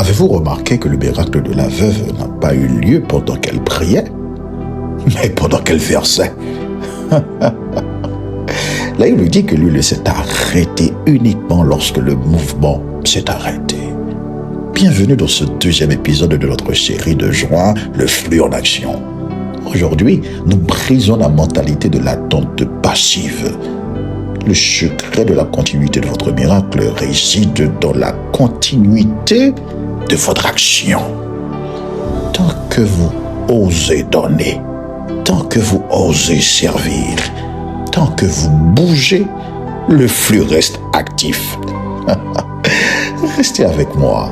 Avez-vous remarqué que le miracle de la veuve n'a pas eu lieu pendant qu'elle priait, mais pendant qu'elle versait? Là, il lui dit que l'huile s'est arrêtée uniquement lorsque le mouvement s'est arrêté. Bienvenue dans ce deuxième épisode de notre série de juin, le flux en action. Aujourd'hui, nous brisons la mentalité de l'attente passive. Le secret de la continuité de votre miracle réside dans la continuité de votre action. Tant que vous osez donner, tant que vous osez servir, tant que vous bougez, le flux reste actif. Restez avec moi,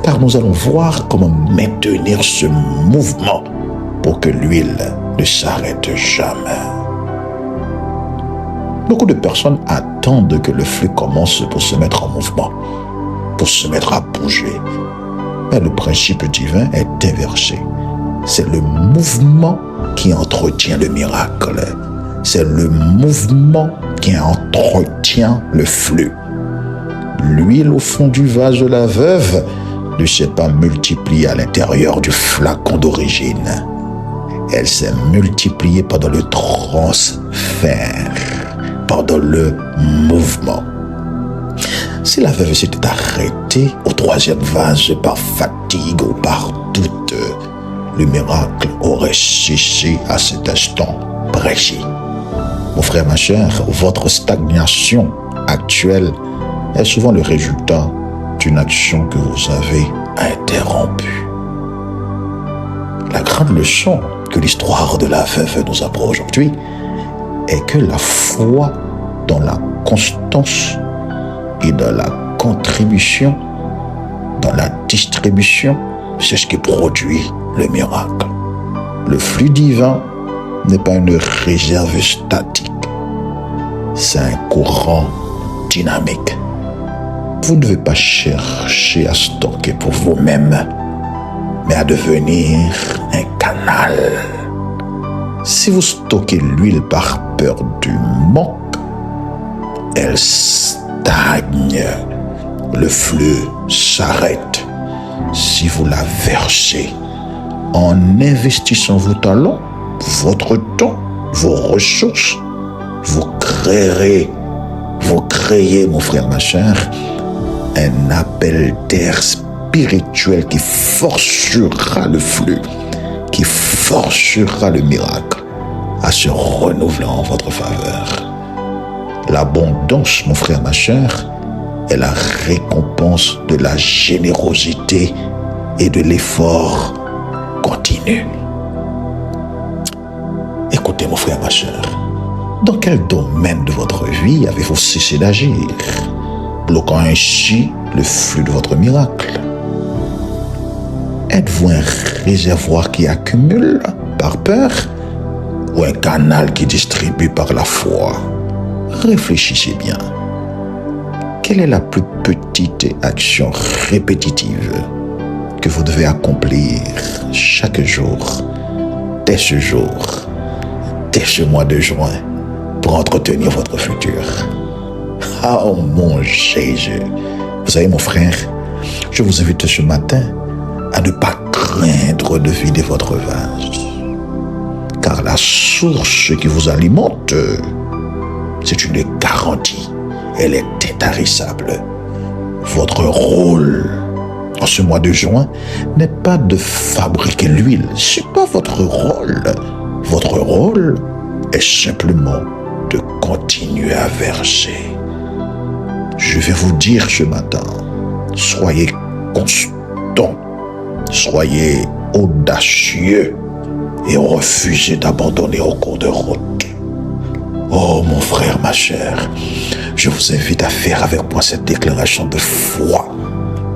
car nous allons voir comment maintenir ce mouvement pour que l'huile ne s'arrête jamais. Beaucoup de personnes attendent que le flux commence pour se mettre en mouvement, pour se mettre à bouger. Mais le principe divin est inversé. C'est le mouvement qui entretient le miracle. C'est le mouvement qui entretient le flux. L'huile au fond du vase de la veuve ne s'est pas multipliée à l'intérieur du flacon d'origine. Elle s'est multipliée pendant le transfert, pendant le mouvement. Si la veuve s'était arrêtée au troisième vase par fatigue ou par doute, le miracle aurait cessé à cet instant précis. Mon frère, ma chère, votre stagnation actuelle est souvent le résultat d'une action que vous avez interrompue. La grande leçon que l'histoire de la veuve nous apprend aujourd'hui est que la foi dans la constance et dans la contribution, dans la distribution, c'est ce qui produit le miracle. Le flux divin n'est pas une réserve statique, c'est un courant dynamique. Vous ne devez pas chercher à stocker pour vous-même, mais à devenir un canal. Si vous stockez l'huile par peur du manque, elle stagne, le flux s'arrête. Si vous la versez en investissant vos talents, votre temps, vos ressources, vous créez, mon frère, ma chère, un appel d'air spirituel qui forcera le flux, qui forcera le miracle à se renouveler en votre faveur. L'abondance, mon frère, ma chère, est la récompense de la générosité et de l'effort continu. Écoutez, mon frère, ma chère, dans quel domaine de votre vie avez-vous cessé d'agir, bloquant ainsi le flux de votre miracle? Êtes-vous un réservoir qui accumule par peur ou un canal qui distribue par la foi? Réfléchissez bien. Quelle est la plus petite action répétitive que vous devez accomplir chaque jour, dès ce jour, dès ce mois de juin, pour entretenir votre futur? Oh mon Jésus! Vous savez, mon frère, je vous invite ce matin à ne pas craindre de vider votre vase. Car la source qui vous alimente, c'est une garantie. Elle est intarissable. Votre rôle en ce mois de juin n'est pas de fabriquer l'huile. Ce n'est pas votre rôle. Votre rôle est simplement de continuer à verser. Je vais vous dire ce matin, soyez constants, soyez audacieux et refusez d'abandonner au cours de route. Oh mon frère, ma chère, je vous invite à faire avec moi cette déclaration de foi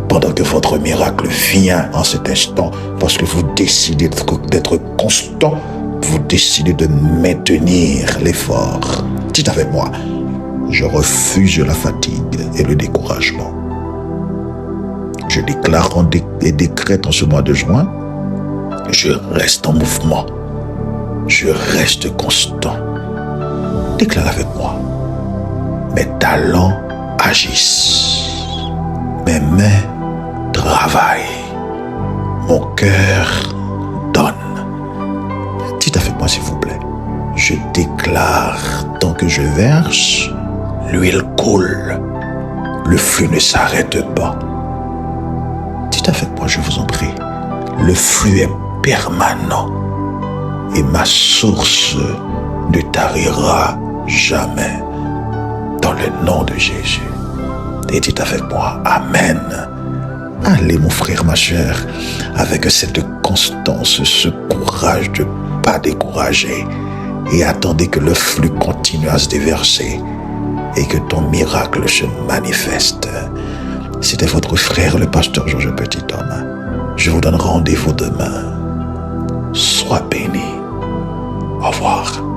pendant que votre miracle vient en cet instant, parce que vous décidez d'être constant, vous décidez de maintenir l'effort. Dites avec moi, je refuse la fatigue et le découragement. Je déclare et décrète en ce mois de juin, je reste en mouvement, je reste constant. Déclare avec moi, mes talents agissent, mes mains travaillent. mon cœur donne. Dites avec moi s'il vous plaît. Je déclare, tant que je verse, l'huile coule. Le flux ne s'arrête pas. Dites avec moi, je vous en prie. Le flux est permanent et ma source ne tarira jamais. Dans le nom de Jésus. Et dites avec moi, Amen. Allez mon frère, ma chère, avec cette constance, ce courage de ne pas décourager et attendez que le flux continue à se déverser et que ton miracle se manifeste. C'était votre frère, le pasteur Georges Petit-Homme. Je vous donne rendez-vous demain. Sois béni. Au revoir.